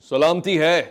سلامتی ہے،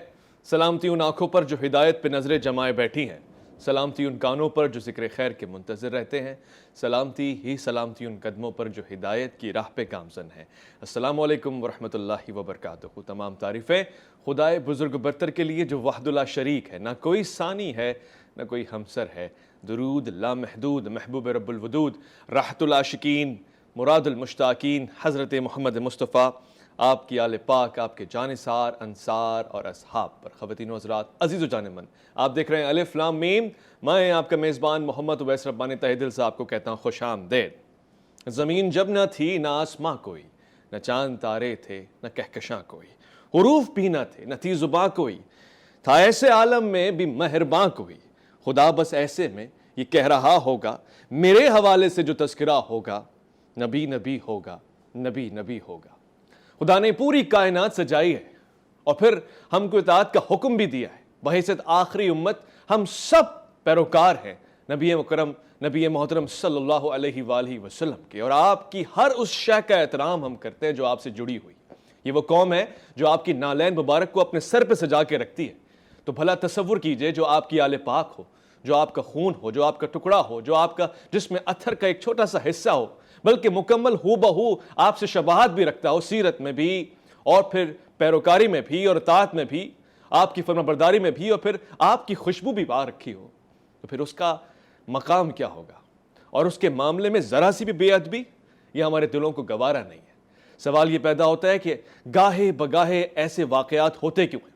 سلامتی ان آنکھوں پر جو ہدایت پہ نظریں جمائے بیٹھی ہیں، سلامتی ان کانوں پر جو ذکر خیر کے منتظر رہتے ہیں، سلامتی ان قدموں پر جو ہدایت کی راہ پہ گامزن ہیں۔ السلام علیکم ورحمۃ اللہ وبرکاتہ۔ تمام تعریفیں خدائے بزرگ برتر کے لیے جو وحدہ لا شریک ہے، نہ کوئی ثانی ہے نہ کوئی ہمسر ہے۔ درود لامحدود محبوب رب الودود، راحت العاشقین، مراد المشتاقین، حضرت محمد مصطفیٰ، آپ کی آل پاک، آپ کے جانثار، انصار اور اصحاب پر۔ خواتین و حضرات، عزیز و جان من، آپ دیکھ رہے ہیں الف لام میم۔ میں آپ کا میزبان محمد اویس ربانی تہ دل سے آپ کو کہتا ہوں خوش آمدید۔ زمین جب نہ تھی نہ آسماں کوئی، نہ چاند تارے تھے نہ کہکشاں کوئی، حروف بھی نہ تھے نہ تھی زباں کوئی، تھا ایسے عالم میں بھی مہرباں کوئی، خدا بس ایسے میں یہ کہہ رہا ہوگا، میرے حوالے سے جو تذکرہ ہوگا، نبی نبی ہوگا، نبی نبی ہوگا۔ خدا نے پوری کائنات سجائی ہے اور پھر ہم کو اطاعت کا حکم بھی دیا ہے۔ بحیثیت آخری امت ہم سب پیروکار ہیں نبی مکرم نبی محترم صلی اللہ علیہ وآلہ وسلم کے، اور آپ کی ہر اس شے کا احترام ہم کرتے ہیں جو آپ سے جڑی ہوئی۔ یہ وہ قوم ہے جو آپ کی نالین مبارک کو اپنے سر پہ سجا کے رکھتی ہے۔ تو بھلا تصور کیجئے جو آپ کی آل پاک ہو، جو آپ کا خون ہو، جو آپ کا ٹکڑا ہو، جو آپ کا جس میں اتھر کا ایک چھوٹا سا حصہ ہو، بلکہ مکمل ہو بہو آپ سے شباہت بھی رکھتا ہو، سیرت میں بھی اور پھر پیروکاری میں بھی اور اطاعت میں بھی، آپ کی فرمانبرداری میں بھی، اور پھر آپ کی خوشبو بھی باہر رکھی ہو، تو پھر اس کا مقام کیا ہوگا؟ اور اس کے معاملے میں ذرا سی بھی بے ادبی یہ ہمارے دلوں کو گوارا نہیں ہے۔ سوال یہ پیدا ہوتا ہے کہ گاہے بگاہے ایسے واقعات ہوتے کیوں ہیں؟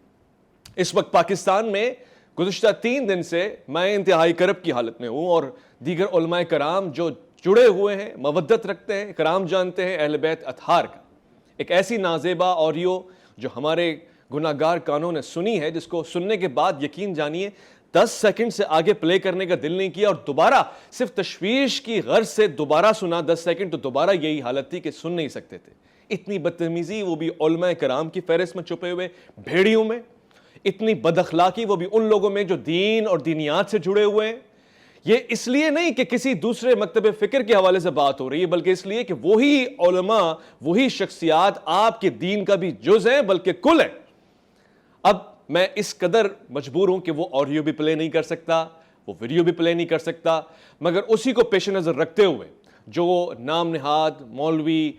اس وقت پاکستان میں گزشتہ 3 دن سے میں انتہائی کرب کی حالت میں ہوں، اور دیگر علماء کرام جو جڑے ہوئے ہیں، مودت رکھتے ہیں، کرام جانتے ہیں اہل بیت اطہار کا، ایک ایسی نازیبا آڈیو جو ہمارے گناہگار کانوں نے سنی ہے، جس کو سننے کے بعد یقین جانیے 10 سیکنڈ سے آگے پلے کرنے کا دل نہیں کیا، اور دوبارہ صرف تشویش کی غرض سے دوبارہ سنا 10 سیکنڈ، تو دوبارہ یہی حالت تھی کہ سن نہیں سکتے تھے۔ اتنی بدتمیزی، وہ بھی علماء کرام کی فہرست میں چھپے ہوئے بھیڑیوں میں، اتنی بد اخلاقی، وہ بھی ان لوگوں میں جو دین اور دینیات سے جڑے ہوئے ہیں۔ یہ اس لیے نہیں کہ کسی دوسرے مکتب فکر کے حوالے سے بات ہو رہی ہے، بلکہ اس لیے کہ وہی علماء، وہی شخصیات آپ کے دین کا بھی جز ہیں بلکہ کل ہیں۔ اب میں اس قدر مجبور ہوں کہ وہ آڈیو بھی پلے نہیں کر سکتا، وہ ویڈیو بھی پلے نہیں کر سکتا، مگر اسی کو پیش نظر رکھتے ہوئے جو نام نہاد مولوی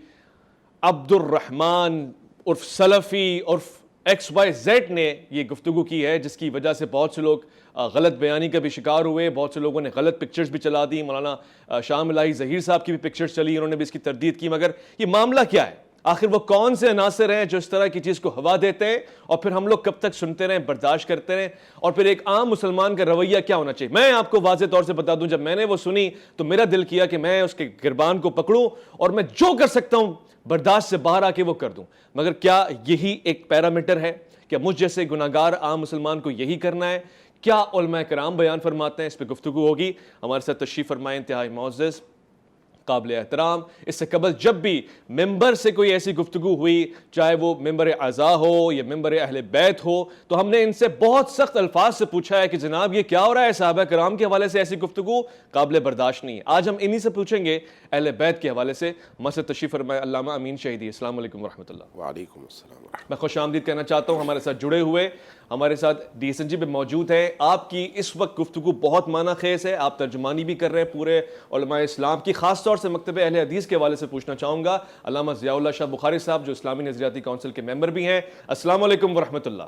عبد الرحمن عرف سلفی عرف XYZ نے یہ گفتگو کی ہے، جس کی وجہ سے بہت سے لوگ غلط بیانی کا بھی شکار ہوئے، بہت سے لوگوں نے غلط پکچرز بھی چلا دی۔ مولانا شام الہی ظہیر صاحب کی بھی پکچرز چلی، انہوں نے بھی اس کی تردید کی، مگر یہ معاملہ کیا ہے؟ آخر وہ کون سے عناصر ہیں جو اس طرح کی چیز کو ہوا دیتے ہیں، اور پھر ہم لوگ کب تک سنتے رہیں، برداشت کرتے رہیں؟ اور پھر ایک عام مسلمان کا رویہ کیا ہونا چاہیے؟ میں آپ کو واضح طور سے بتا دوں، جب میں نے وہ سنی تو میرا دل کیا کہ میں اس کے گربان کو پکڑوں اور میں جو کر سکتا ہوں برداشت سے باہر آ کے وہ کر دوں۔ مگر کیا یہی ایک پیرامیٹر ہے؟ کیا مجھ جیسے گناہگار عام مسلمان کو یہی کرنا ہے؟ کیا علماء کرام بیان فرماتے ہیں؟ اس پہ گفتگو ہوگی۔ ہمارے ساتھ تشریف فرمائے انتہائی معزز، قابل احترام، اس سے قبل جب بھی ممبر سے کوئی ایسی گفتگو ہوئی، چاہے وہ ممبر اعزا ہو یا ممبر اہل بیت ہو، تو ہم نے ان سے بہت سخت الفاظ سے پوچھا ہے کہ جناب یہ کیا ہو رہا ہے؟ صحابہ کرام کے حوالے سے ایسی گفتگو قابل برداشت نہیں ہے۔ آج ہم انہی سے پوچھیں گے اہل بیت کے حوالے سے۔ مسجد تشریف فرمائے علامہ امین شہیدی۔ السلام علیکم ورحمۃ اللہ۔ وعلیکم السلام ورحمۃ میں خوش آمدید کہنا چاہتا ہوں ہمارے ساتھ جڑے ہوئے، ہمارے ساتھ DSNG بھی موجود ہے۔ آپ کی اس وقت گفتگو بہت معنی خیز ہے، آپ ترجمانی بھی کر رہے ہیں پورے علماء اسلام کی، خاص طور سے مکتب اہل حدیث کے حوالے سے پوچھنا چاہوں گا علامہ ضیاء اللہ شاہ بخاری صاحب، جو اسلامی نظریاتی کونسل کے ممبر بھی ہیں۔ السلام علیکم ورحمۃ اللہ۔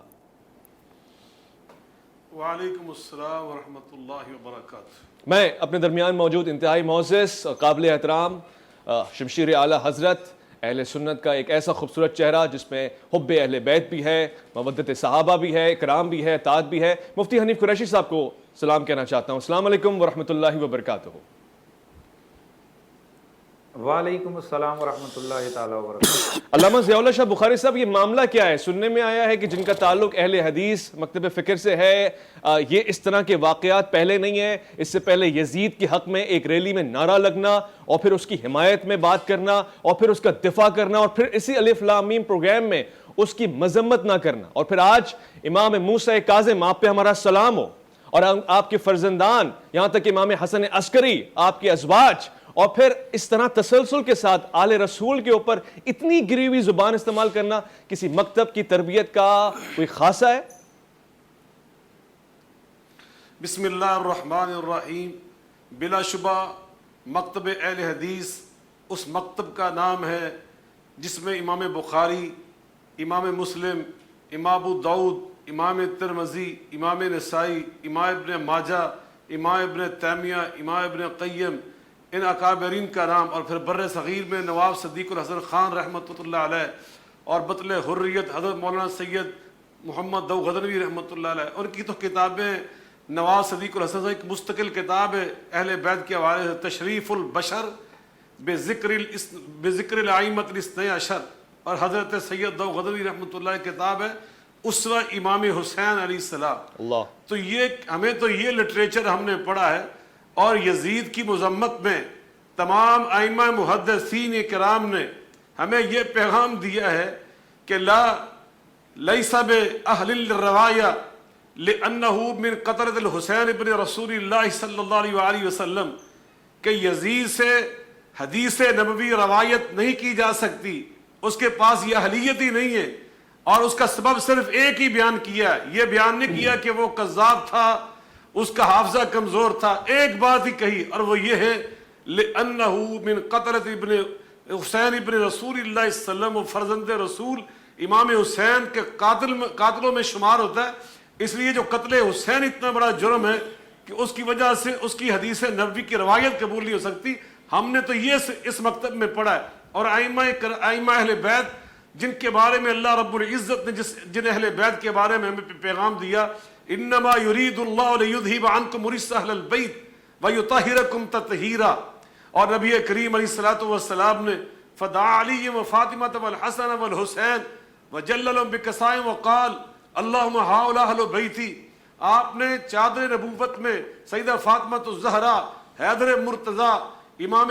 وعلیکم السلام ورحمۃ اللہ وبرکاتہ۔ میں اپنے درمیان موجود انتہائی معزز قابل احترام شمشیر اعلیٰ حضرت اہل سنت کا ایک ایسا خوبصورت چہرہ جس میں حب اہل بیت بھی ہے، مودت صحابہ بھی ہے، اکرام بھی ہے، اطاعت بھی ہے، مفتی حنیف قریشی صاحب کو سلام کہنا چاہتا ہوں۔ السلام علیکم ورحمۃ اللہ وبرکاتہ۔ وعلیکم السلام ورحمۃ اللہ تعالیٰ وبرکاتہ۔ علامہ ضیاء اللہ شاہ بخاری صاحب، یہ معاملہ کیا ہے؟ سننے میں آیا ہے کہ جن کا تعلق اہل حدیث مکتب فکر سے ہے، یہ اس طرح کے واقعات پہلے نہیں ہیں۔ اس سے پہلے یزید کے حق میں ایک ریلی میں نعرہ لگنا، اور پھر اس کی حمایت میں بات کرنا، اور پھر اس کا دفاع کرنا، اور پھر اسی الف لام میم پروگرام میں اس کی مذمت نہ کرنا، اور پھر آج امام موسیٰ کاظم، آپ پہ ہمارا سلام ہو، اور آپ کے فرزندان، یہاں تک امام حسن عسکری، آپ کے ازواج اور پھر اس طرح تسلسل کے ساتھ آل رسول کے اوپر اتنی گری ہوئی زبان استعمال کرنا کسی مکتب کی تربیت کا کوئی خاصہ ہے؟ بسم اللہ الرحمن الرحیم. بلا شبہ مکتب اہل حدیث اس مکتب کا نام ہے جس میں امام بخاری، امام مسلم، امام ابو داؤد، امام ترمذی، امام نسائی، امام ابن ماجہ، امام ابن تیمیہ، امام ابن قیم، ان اکابرین کا نام، اور پھر بر صغیر میں نواب صدیق الحسن خان رحمۃ اللہ علیہ اور بطل حریت حضرت مولانا سید محمد دو غزنوی رحمۃ اللہ علیہ. ان کی تو کتابیں، نواب صدیق الحسن ایک مستقل کتاب ہے اہل بیت کے حوالے سے، تشریف البشر بذکر الائمۃ الاثنی عشر، اور حضرت سید دو غزنوی رحمۃ اللہ کی کتاب ہے اسوہ امام حسین علیہ السلام. اللہ. تو ہمیں تو یہ لٹریچر ہم نے پڑھا ہے، اور یزید کی مذمت میں تمام ائمہ محدثین کرام نے ہمیں یہ پیغام دیا ہے کہ لیس باہل الروایہ لأنه من قطرۃ الحسین ابن رسول اللہ صلی اللہ علیہ وآلہ وسلم، کہ یزید سے حدیث نبوی روایت نہیں کی جا سکتی، اس کے پاس یہ اہلیت ہی نہیں ہے. اور اس کا سبب صرف ایک ہی بیان کیا، یہ بیان نہیں کیا کہ وہ کذاب تھا، اس کا حافظہ کمزور تھا، ایک بات ہی کہی، اور وہ یہ ہے لأنه من قطرۃ ابن حسین ابن رسول اللہ صلی اللہ علیہ وسلم، فرزند رسول امام حسین کے قاتلوں میں شمار ہوتا ہے. اس لیے جو قتل حسین اتنا بڑا جرم ہے کہ اس کی وجہ سے اس کی حدیث نبوی کی روایت قبول نہیں ہو سکتی. ہم نے تو یہ اس مکتب میں پڑھا ہے. اور ائمہ اہل بیت جن کے بارے میں اللہ رب العزت نے جن اہل بیت کے بارے میں ہمیں پیغام دیا، انما یرید اللہ لیذھب عنکم الرجس اہل البیت ویطہرکم تطہیرا، اور نبی کریم علیہ الصلوۃ والسلام نے فدعا علی و فاطمہ والحسن والحسین وجللهم بکسائم وقال اللہم ہؤلاء اہل بیتی. آپ نے چادر نبوت میں سیدہ فاطمہ الزہرا، حیدر مرتضیٰ، امام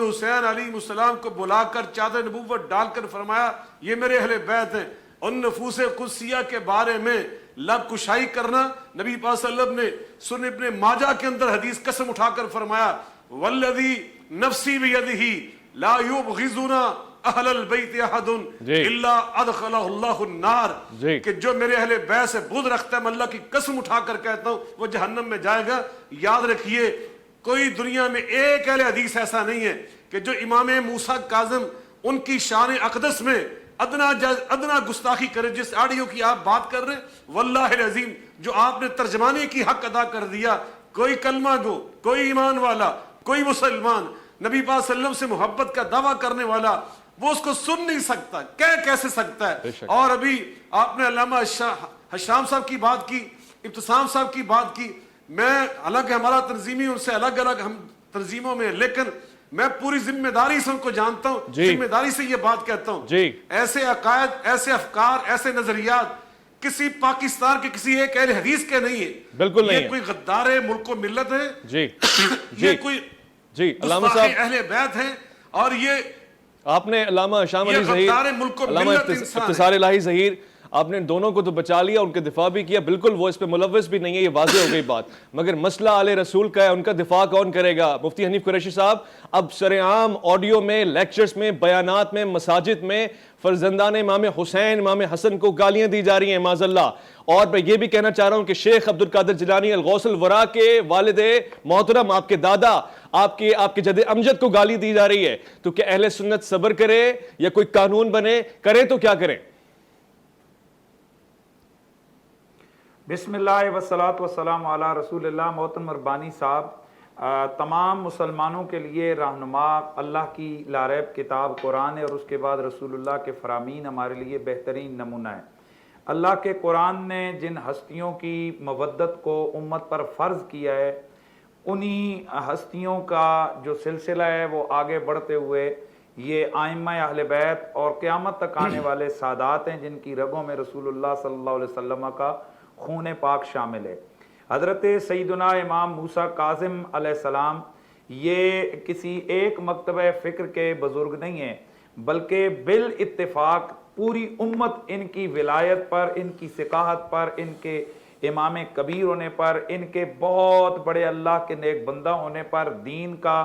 حسین علیہ السلام کو بلا کر چادر نبوت ڈال کر فرمایا یہ میرے اہل بیت ہیں. ان نفوس قدسیہ کے بارے میں لب کشائی کرنا، نبی پاک صلی اللہ علیہ وسلم نے سنن ابن ماجہ کے اندر حدیث قسم اٹھا کر فرمایا والذی نفسی بیدہ لا یبغضنا اہل البیت احد الا ادخلہ اللہ النار، کہ جو میرے اہل بیت سے بغض رکھتا ہے میں اللہ کی قسم اٹھا کر کہتا ہوں وہ جہنم میں جائے گا. یاد رکھیے کوئی دنیا میں ایک اہل حدیث ایسا نہیں ہے کہ جو امام موسیٰ کاظم ان کی شان اقدس میں ادنا گستاخی کرے. جس آڈیو کی آپ بات کر رہے ہیں واللہ العظیم جو آپ نے ترجمانے کی حق ادا کر دیا، کوئی کلمہ گو، کوئی ایمان والا، کوئی مسلمان نبی پاک صلی اللہ علیہ وسلم سے محبت کا دعویٰ کرنے والا وہ اس کو سن نہیں سکتا، کیسے سکتا ہے. اور ابھی آپ نے علامہ حشام صاحب کی بات کی، ابتسام صاحب کی بات کی. میں حالانکہ ہمارا تنظیمی ان سے الگ الگ ہم تنظیموں میں، لیکن میں پوری ذمہ داری سے ان کو جانتا ہوں، ذمہ داری سے یہ بات کہتا ہوں. ایسے عقائد، ایسے افکار، ایسے نظریات کسی پاکستان کے کسی ایک اہل حدیث کے نہیں ہے، بالکل نہیں. یہ کوئی غدار ملک و ملت ہے، یہ کوئی علامہ صاحب اہل بیت ہیں، اور یہ آپ نے علامہ شام علی ظہیر، علامہ اختصار الہی ظہیر، آپ نے دونوں کو تو بچا لیا، ان کے دفاع بھی کیا، بالکل وہ اس پہ ملوث بھی نہیں ہے، یہ واضح ہو گئی بات. مگر مسئلہ آل رسول کا ہے، ان کا دفاع کون کرے گا؟ مفتی حنیف قریشی صاحب اب سرعام آڈیو میں، لیکچرز میں، بیانات میں، مساجد میں فرزندان امام حسین، امام حسن کو گالیاں دی جا رہی ہیں معاذ اللہ. اور میں یہ بھی کہنا چاہ رہا ہوں کہ شیخ عبد القادر جیلانی الغوث الورا کے والد محترم، آپ کے دادا، آپ کے جد امجد کو گالی دی جا رہی ہے. تو کیا اہل سنت صبر کرے یا کوئی قانون بنے؟ کرے تو کیا کریں؟ بسم اللہ والصلاة والسلام علی رسول اللہ. محترم ربانی صاحب، تمام مسلمانوں کے لیے رہنما اللہ کی لاریب کتاب قرآن ہے، اور اس کے بعد رسول اللہ کے فرامین ہمارے لیے بہترین نمونہ ہے. اللہ کے قرآن نے جن ہستیوں کی مودت کو امت پر فرض کیا ہے، انہی ہستیوں کا جو سلسلہ ہے وہ آگے بڑھتے ہوئے یہ ائمہ اہل بیت اور قیامت تک آنے والے سادات ہیں جن کی رگوں میں رسول اللہ صلی اللہ علیہ وسلم کا خون پاک شامل ہے. حضرت سیدنا امام موسیٰ کاظم علیہ السلام یہ کسی ایک مکتبہ فکر کے بزرگ نہیں ہیں، بلکہ بالاتفاق پوری امت ان کی ولایت پر، ان کی ثقافت پر، ان کے امام کبیر ہونے پر، ان کے بہت بڑے اللہ کے نیک بندہ ہونے پر، دین کا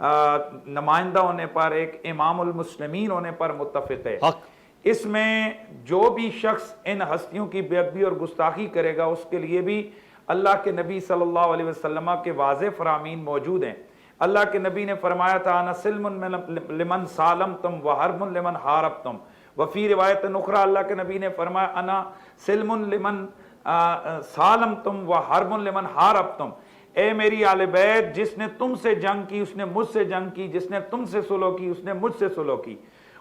نمائندہ ہونے پر، ایک امام المسلمین ہونے پر متفق ہے۔ حق۔ اس میں جو بھی شخص ان ہستیوں کی بے ادبی اور گستاخی کرے گا اس کے لیے بھی اللہ کے نبی صلی اللہ علیہ وسلم کے واضح فرامین موجود ہیں۔ اللہ کے نبی نے فرمایا تھا انا سلم لمن سالمتم وحرب لمن حاربتم، وفی روایت اخری اللہ کے نبی نے فرمایا انا سلم لمن سالمتم وحرب لمن حاربتم، اے میری آل بیت، جس نے تم سے جنگ کی اس نے مجھ سے جنگ کی، جس نے تم سے صلح کی اس نے مجھ سے صلح کی۔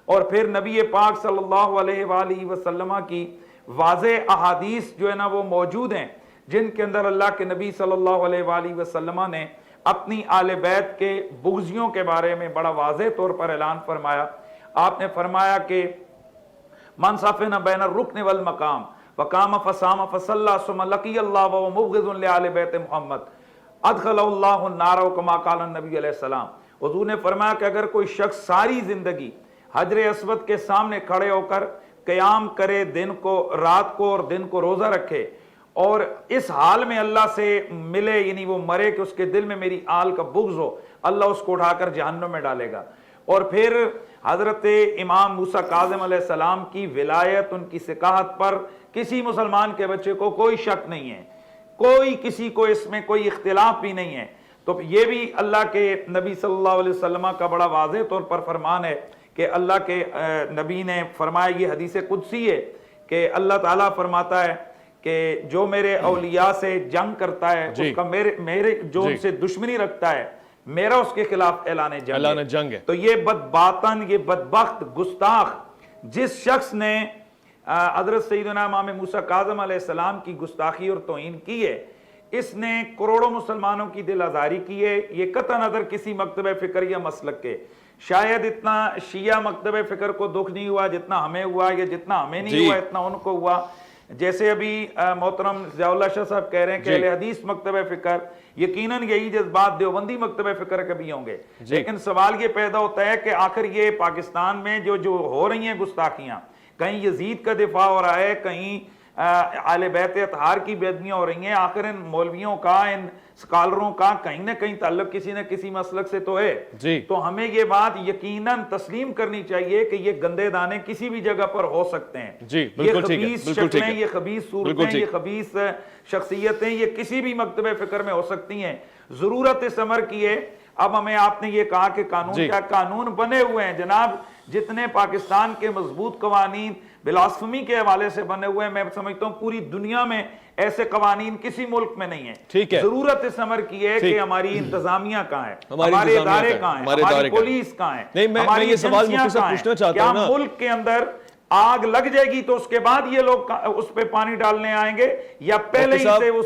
اور پھر نبی پاک صلی اللہ علیہ وآلہ وسلم کی واضح احادیث جو ہے نا وہ موجود ہیں، جن کے اندر اللہ کے نبی صلی اللہ علیہ وآلہ وسلم نے اپنی آل بیت کے بغضیوں کے بارے میں بڑا واضح طور پر اعلان فرمایا۔ آپ نے فرمایا کہ من صفن بین الرکن والمقام وقام فصام فصلی ثم لقی اللہ وهو مبغض لآل بیت محمد ادخل اللہ النار کما قال النبی علیہ السلام۔ حضور نے فرمایا کہ اگر کوئی شخص ساری زندگی حجر اسود کے سامنے کھڑے ہو کر قیام کرے، دن کو رات کو اور دن کو روزہ رکھے، اور اس حال میں اللہ سے ملے، یعنی وہ مرے کہ اس کے دل میں میری آل کا بغض ہو، اللہ اس کو اٹھا کر جہنم میں ڈالے گا۔ اور پھر حضرت امام موسیٰ کاظم علیہ السلام کی ولایت، ان کی ثقافت پر کسی مسلمان کے بچے کو کوئی شک نہیں ہے، کوئی کسی کو اس میں کوئی اختلاف بھی نہیں ہے۔ تو یہ بھی اللہ کے نبی صلی اللہ علیہ وسلم کا بڑا واضح طور پر فرمان ہے کہ اللہ کے نبی نے فرمایا، یہ حدیث قدسی ہے کہ اللہ تعالیٰ فرماتا ہے کہ جو میرے اولیاء سے جنگ کرتا ہے اس کا میرے جو ان سے دشمنی رکھتا ہے میرا اس کے خلاف اعلان جنگ ہے۔ تو یہ بدباطن، یہ بدبخت گستاخ جس شخص نے حضرت سیدنا امام موسیٰ کاظم علیہ السلام کی گستاخی اور توہین کی ہے، اس نے کروڑوں مسلمانوں کی دل آزاری کی ہے۔ یہ قطع نظر کسی مکتب فکر یا مسلک کے، شاید اتنا شیعہ مکتب فکر کو دکھ نہیں ہوا جتنا ہمیں ہوا، یا جتنا ہمیں نہیں ہوا اتنا ان کو ہوا۔ جیسے ابھی محترم ضیاء اللہ شاہ صاحب کہہ رہے ہیں کہ اہل حدیث مکتب فکر، یقیناً یہی جذبات دیوبندی مکتب فکر کے بھی ہوں گے، لیکن سوال یہ پیدا ہوتا ہے کہ آخر یہ پاکستان میں جو ہو رہی ہیں گستاخیاں، کہیں یزید کا دفاع ہو رہا ہے، کہیں اہل بیت اطہار کی بے ادبیاں ہو رہی ہیں، آخر ان مولویوں کا، ان سکالروں کا کہیں نہ کہیں تعلق کسی نہ کسی مسلک سے تو ہے۔ تو ہمیں یہ بات یقیناً تسلیم کرنی چاہیے کہ یہ گندے دانے کسی بھی جگہ پر ہو سکتے ہیں، یہ خبیث شکلیں، یہ خبیث صورتیں، یہ خبیث شخصیتیں یہ کسی بھی مکتب فکر میں ہو سکتی ہیں۔ ضرورت اس امر کی ہے۔ اب ہمیں آپ نے یہ کہا کہ قانون کیا، قانون بنے ہوئے ہیں جناب، جتنے پاکستان کے مضبوط قوانین بلاسفمی کے حوالے سے بنے ہوئے ہیں، میں سمجھتا ہوں پوری دنیا میں ایسے قوانین کسی ملک میں نہیں ہیں۔ ضرورت اس امر کی ہے کہ ہماری انتظامیہ کہاں ہے، ہمارے ادارے کہاں ہیں، ہماری پولیس کہاں ہے، ہماری ایجنسیاں کہاں ہیں۔ کیا ملک کے اندر آگ لگ جائے گی تو اس کے بعد یہ لوگ اس پہ پانی ڈالنے آئیں گے، یا پہلے ہی سے اس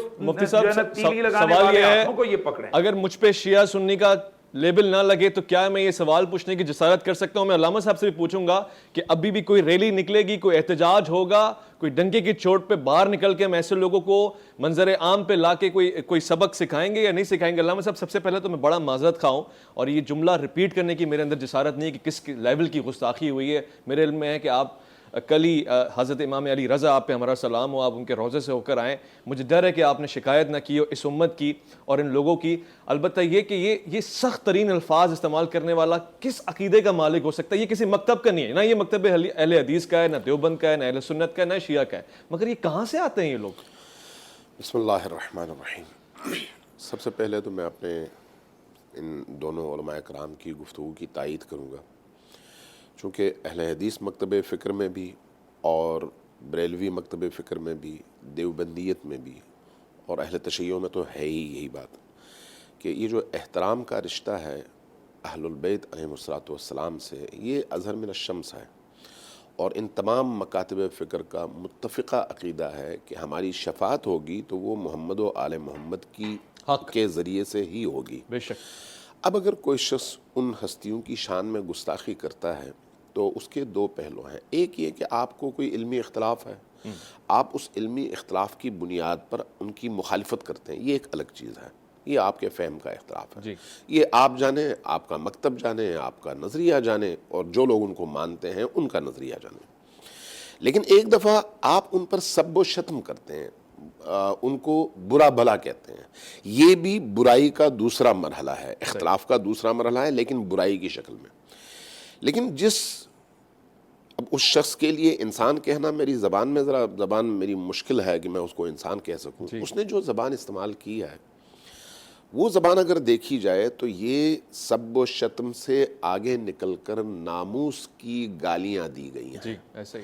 تیلی لگانے والے ہاتھوں کو یہ پکڑیں؟ اگر مجھ پہ شیعہ سنی کا لیبل نہ لگے تو کیا میں یہ سوال پوچھنے کی جسارت کر سکتا ہوں؟ میں علامہ صاحب سے بھی پوچھوں گا کہ ابھی بھی کوئی ریلی نکلے گی، کوئی احتجاج ہوگا، کوئی ڈنکے کی چوٹ پہ باہر نکل کے ہم ایسے لوگوں کو منظر عام پہ لا کے کوئی سبق سکھائیں گے یا نہیں سکھائیں گے؟ علامہ صاحب سب سے پہلے تو میں بڑا معذرت خواہ ہوں، اور یہ جملہ ریپیٹ کرنے کی میرے اندر جسارت نہیں ہے کہ کس لیول کی گستاخی ہوئی ہے۔ میرے علم میں ہے کہ آپ کل ہی حضرت امام علی رضا آپ پہ ہمارا سلام ہو، آپ ان کے روضے سے ہو کر آئیں، مجھے ڈر ہے کہ آپ نے شکایت نہ کی ہو اس امت کی اور ان لوگوں کی۔ البتہ یہ کہ یہ سخت ترین الفاظ استعمال کرنے والا کس عقیدے کا مالک ہو سکتا ہے؟ یہ کسی مکتب کا نہیں ہے، نہ یہ مکتب اہل حدیث کا ہے، نہ دیوبند کا ہے، نہ اہل سنت کا ہے، نہ شیعہ کا ہے، مگر یہ کہاں سے آتے ہیں یہ لوگ؟ بسم اللہ الرحمن الرحیم۔ سب سے پہلے تو میں اپنے ان دونوں علماء کرام کی گفتگو کی تائید کروں گا، چونکہ اہل حدیث مکتب فکر میں بھی اور بریلوی مکتب فکر میں بھی، دیوبندیت میں بھی اور اہل تشیع میں تو ہے ہی یہی بات کہ یہ جو احترام کا رشتہ ہے اہل البیت علیہ السلام سے، یہ اظہر من الشمس ہے، اور ان تمام مکاتب فکر کا متفقہ عقیدہ ہے کہ ہماری شفاعت ہوگی تو وہ محمد و آل محمد کی حق کے ذریعے سے ہی ہوگی۔ بے شک۔ اب اگر کوئی شخص ان ہستیوں کی شان میں گستاخی کرتا ہے تو اس کے دو پہلو ہیں۔ ایک یہ کہ آپ کو کوئی علمی اختلاف ہے، آپ اس علمی اختلاف کی بنیاد پر ان کی مخالفت کرتے ہیں، یہ ایک الگ چیز ہے، یہ آپ کے فہم کا اختلاف ہے، یہ آپ جانیں، آپ کا مکتب جانیں، آپ کا نظریہ جانیں، اور جو لوگ ان کو مانتے ہیں ان کا نظریہ جانیں۔ لیکن ایک دفعہ آپ ان پر سب و شتم کرتے ہیں، ان کو برا بھلا کہتے ہیں. یہ بھی برائی کا دوسرا مرحلہ ہے, اختلاف کا دوسرا مرحلہ ہے, لیکن برائی کی شکل میں. لیکن اب اس شخص کے لیے انسان کہنا, میری زبان میں ذرا زبان میری مشکل ہے کہ میں اس کو انسان کہہ سکوں. اس نے جو زبان استعمال کی ہے وہ زبان اگر دیکھی جائے تو یہ سب و شتم سے آگے نکل کر ناموس کی گالیاں دی گئی ہیں. جی ایسا ہی.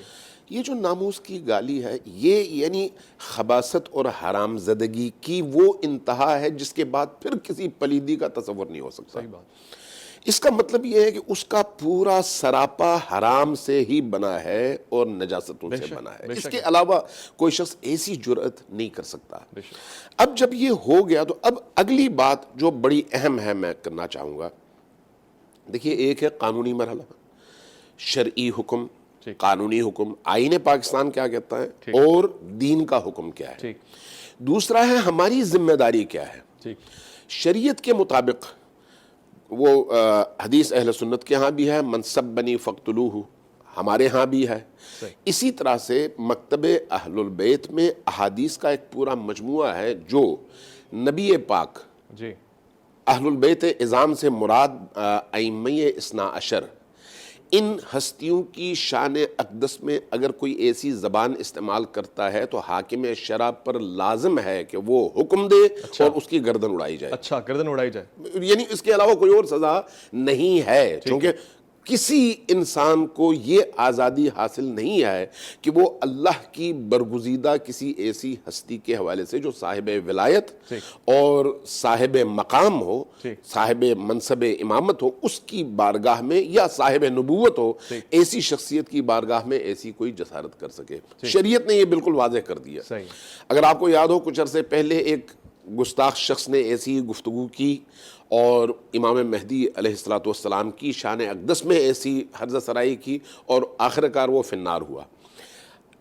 یہ جو ناموس کی گالی ہے یہ یعنی خباثت اور حرام زدگی کی وہ انتہا ہے جس کے بعد پھر کسی پلیدی کا تصور نہیں ہو سکتا. صحیح بات. اس کا مطلب یہ ہے کہ اس کا پورا سراپا حرام سے ہی بنا ہے اور نجاستوں سے بنا ہے. اس کے علاوہ کوئی شخص ایسی جرأت نہیں کر سکتا. اب جب یہ ہو گیا تو اب اگلی بات جو بڑی اہم ہے میں کرنا چاہوں گا. دیکھیے, ایک ہے قانونی مرحلہ, شرعی حکم, قانونی حکم, آئین پاکستان کیا کہتا ہے اور دین کا حکم کیا ہے. دوسرا ہے ہماری ذمہ داری کیا ہے. شریعت کے مطابق وہ حدیث اہل سنت کے ہاں بھی ہے, من سبنی فقتلوہ, ہمارے ہاں بھی ہے. اسی طرح سے مکتب اہل البیت میں احادیث کا ایک پورا مجموعہ ہے جو نبی پاک اہل البیت اعظام سے مراد ائمہ اثنا عشر, ان ہستیوں کی شان اقدس میں اگر کوئی ایسی زبان استعمال کرتا ہے تو حاکم شرع پر لازم ہے کہ وہ حکم دے اور اس کی گردن اڑائی جائے. اچھا, گردن اڑائی جائے, یعنی اس کے علاوہ کوئی اور سزا نہیں ہے. کیونکہ کسی انسان کو یہ آزادی حاصل نہیں ہے کہ وہ اللہ کی برگزیدہ کسی ایسی ہستی کے حوالے سے جو صاحب ولایت اور صاحب مقام ہو, صاحب منصب امامت ہو, اس کی بارگاہ میں, یا صاحب نبوت ہو, ایسی شخصیت کی بارگاہ میں ایسی کوئی جسارت کر سکے. شریعت نے یہ بالکل واضح کر دیا. اگر آپ کو یاد ہو کچھ عرصے پہلے ایک گستاخ شخص نے ایسی گفتگو کی اور امام مہدی علیہ السلام کی شان اقدس میں ایسی ہرزہ سرائی کی اور آخرکار وہ فی النار ہوا.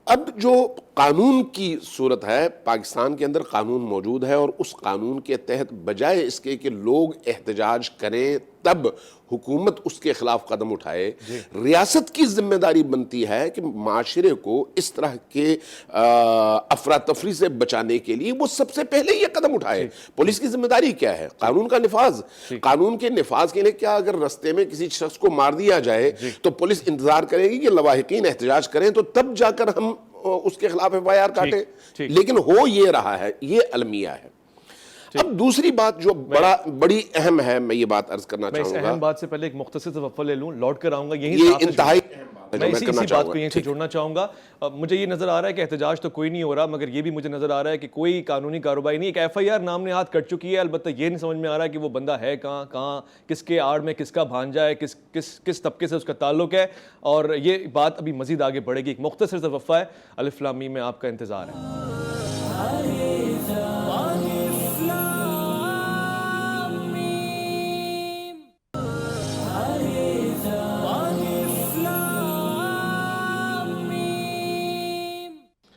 اب جو قانون کی صورت ہے, پاکستان کے اندر قانون موجود ہے اور اس قانون کے تحت بجائے اس کے کہ لوگ احتجاج کریں تب حکومت اس کے خلاف قدم اٹھائے, ریاست کی ذمہ داری بنتی ہے کہ معاشرے کو اس طرح کے افراتفری سے بچانے کے لیے وہ سب سے پہلے یہ قدم اٹھائے. پولیس کی ذمہ داری کیا ہے؟ قانون کا نفاذ. قانون کے نفاذ کے لیے کیا اگر رستے میں کسی شخص کو مار دیا جائے تو پولیس انتظار کرے گی کہ لواحقین احتجاج کریں تو تب جا کر ہم اس کے خلاف FIR کاٹیں؟ لیکن ہو یہ رہا ہے, یہ المیہ ہے. اب دوسری بات جو بڑی اہم ہے, میں یہ بات عرض کرنا چاہوں گا. میں اس اہم بات سے پہلے ایک مختصر سے وقفہ لے لوں, لوٹ کر آؤں گا. یہ انتہائی میں اسی بات کو یہیں سے جوڑنا چاہوں گا. مجھے یہ نظر آ رہا ہے کہ احتجاج تو کوئی نہیں ہو رہا, مگر یہ بھی مجھے نظر آ رہا ہے کہ کوئی قانونی کارروائی نہیں. ایک FIR نام نے ہاتھ کٹ چکی ہے, البتہ یہ نہیں سمجھ میں آ رہا ہے کہ وہ بندہ ہے کہاں, کس کے آڑ میں کس کا بھانجا ہے, کس طبقے سے اس کا تعلق ہے, اور یہ بات ابھی مزید آگے بڑھے گی. ایک مختصر سے وقفہ ہے, الف لام میم میں آپ کا انتظار ہے.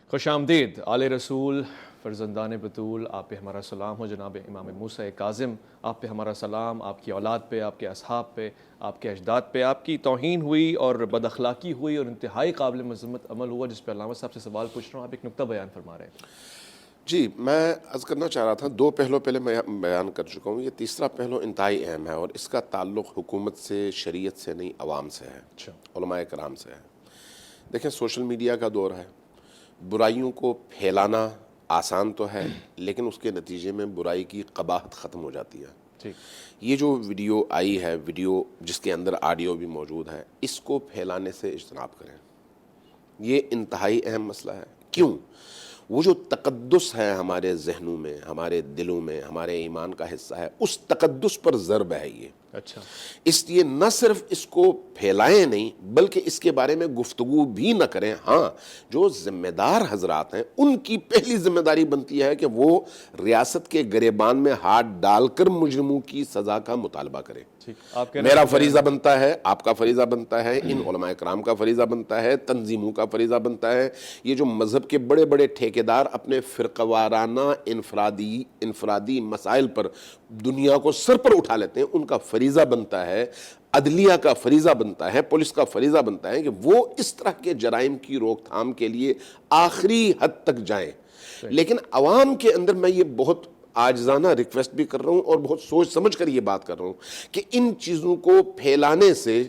خوش آمدید آل رسول, فرزندان بطول, آپ پہ ہمارا سلام ہو. جناب امام موسیٰ کاظم, آپ پہ ہمارا سلام, آپ کی اولاد پہ, آپ کے اصحاب پہ, آپ کے اجداد پہ. آپ کی توہین ہوئی اور بد اخلاقی ہوئی اور انتہائی قابل مذمت عمل ہوا جس پہ علامہ صاحب سے سوال پوچھ رہا ہوں. آپ ایک نکتہ بیان فرما رہے ہیں. جی, میں عرض کرنا چاہ رہا تھا, دو پہلو پہلے میں بیان کر چکا ہوں. یہ تیسرا پہلو انتہائی اہم ہے اور اس کا تعلق حکومت سے, شریعت سے نہیں, عوام سے ہے, علماء کرام سے ہے. دیکھیں, سوشل میڈیا کا دور ہے, برائیوں کو پھیلانا آسان تو ہے لیکن اس کے نتیجے میں برائی کی قباحت ختم ہو جاتی ہے. یہ جو ویڈیو آئی ہے, ویڈیو جس کے اندر آڈیو بھی موجود ہے, اس کو پھیلانے سے اجتناب کریں. یہ انتہائی اہم مسئلہ ہے. کیوں؟ وہ جو تقدس ہے ہمارے ذہنوں میں, ہمارے دلوں میں, ہمارے ایمان کا حصہ ہے, اس تقدس پر ضرب ہے یہ. اچھا, اس لیے نہ صرف اس کو پھیلائیں نہیں بلکہ اس کے بارے میں گفتگو بھی نہ کریں. ہاں, جو ذمہ دار حضرات ہیں ان کی پہلی ذمہ داری بنتی ہے کہ وہ ریاست کے گریبان میں ہاتھ ڈال کر مجرموں کی سزا کا مطالبہ کریں. میرا فریضہ بنتا ہے, آپ کا فریضہ بنتا ہے, ان علماء کرام کا فریضہ بنتا ہے, تنظیموں کا فریضہ بنتا ہے. یہ جو مذہب کے بڑے بڑے ٹھیکیدار اپنے فرقہ وارانہ انفرادی مسائل پر دنیا کو سر پر اٹھا لیتے ہیں, ان کا فریضہ بنتا ہے, عدلیہ کا فریضہ بنتا ہے, پولیس کا فریضہ بنتا ہے کہ وہ اس طرح کے جرائم کی روک تھام کے لیے آخری حد تک جائیں. لیکن عوام کے اندر میں یہ بہت عاجزانہ ریکویسٹ بھی کر رہا ہوں اور بہت سوچ سمجھ کر یہ بات کر رہا ہوں کہ ان چیزوں کو پھیلانے سے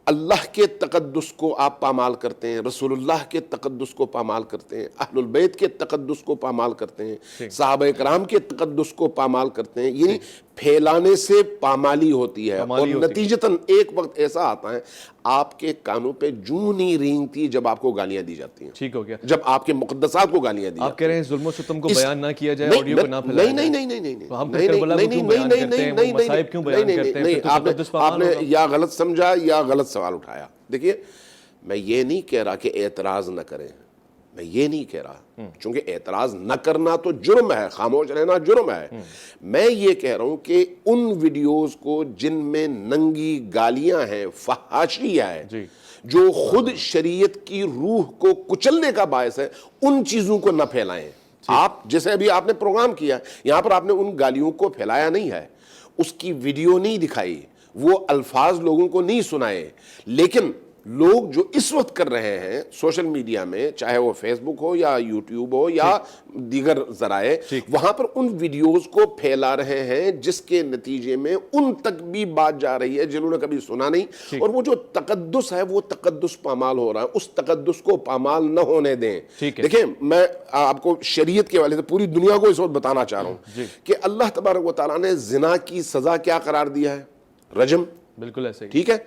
اللہ کے تقدس کو آپ پامال کرتے ہیں، رسول اللہ کے تقدس کو پامال کرتے ہیں، اہل البیت کے تقدس کو پامال کرتے ہیں، صحابہ کرام کے تقدس کو پامال کرتے ہیں. یعنی پھیلانے سے پامالی ہوتی ہے اور نتیجتاً ایک وقت ایسا آتا ہے آپ کے کانوں پہ جوں نہیں رینگتی جب آپ کو گالیاں دی جاتی ہیں. ٹھیک ہو گیا. جب آپ کے مقدسات کو گالیاں دی جاتی ہیں. آپ کہہ رہے ہیں ظلم و ستم کو بیان نہ کیا جائے، آڈیو کو نہ پھیلایا جائے. نہیں، آپ نے یا غلط سمجھا یا غلط سوال اٹھایا. دیکھیے میں یہ نہیں کہہ رہا کہ اعتراض نہ کریں، میں یہ نہیں کہہ رہا، چونکہ اعتراض نہ کرنا تو جرم ہے، خاموش رہنا جرم ہے. میں یہ کہہ رہا ہوں کہ ان ویڈیوز کو جن میں ننگی گالیاں ہیں، فحاشی ہے، جو خود شریعت کی روح کو کچلنے کا باعث ہے، ان چیزوں کو نہ پھیلائیں. آپ جیسے ابھی آپ نے پروگرام کیا، یہاں پر آپ نے ان گالیوں کو پھیلایا نہیں ہے، اس کی ویڈیو نہیں دکھائی، وہ الفاظ لوگوں کو نہیں سنائے. لیکن لوگ جو اس وقت کر رہے ہیں سوشل میڈیا میں، چاہے وہ فیس بک ہو یا یوٹیوب ہو یا دیگر ذرائع، وہاں پر ان ویڈیوز کو پھیلا رہے ہیں جس کے نتیجے میں ان تک بھی بات جا رہی ہے جنہوں نے کبھی سنا نہیں. اور وہ جو تقدس ہے وہ تقدس پامال ہو رہا ہے، اس تقدس کو پامال نہ ہونے دیں. دیکھیں میں آپ کو شریعت کے حوالے سے پوری دنیا کو اس وقت بتانا چاہ رہا ہوں کہ اللہ تبارک و تعالیٰ نے زنا کی سزا کیا قرار دیا ہے؟ رجم. بالکل ایسے ہی. ٹھیک ہے.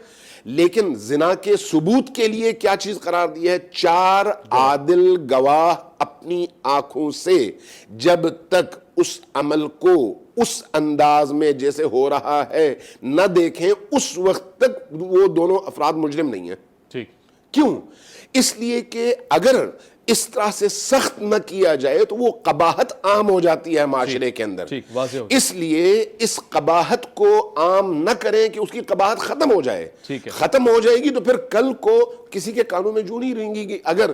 لیکن زنا کے ثبوت کے لیے کیا چیز قرار دی ہے؟ 4 عادل گواہ اپنی آنکھوں سے جب تک اس عمل کو اس انداز میں جیسے ہو رہا ہے نہ دیکھیں، اس وقت تک وہ دونوں افراد مجرم نہیں ہیں. ٹھیک. کیوں؟ اس لیے کہ اگر اس طرح سے سخت نہ کیا جائے تو وہ قباحت عام ہو جاتی ہے معاشرے کے اندر. اس لیے اس قباحت کو عام نہ کریں کہ اس کی قباحت ختم ہو جائے. ختم ہو جائے گی تو پھر کل کو کسی کے کانوں میں جوں نہیں رہیں گی. اگر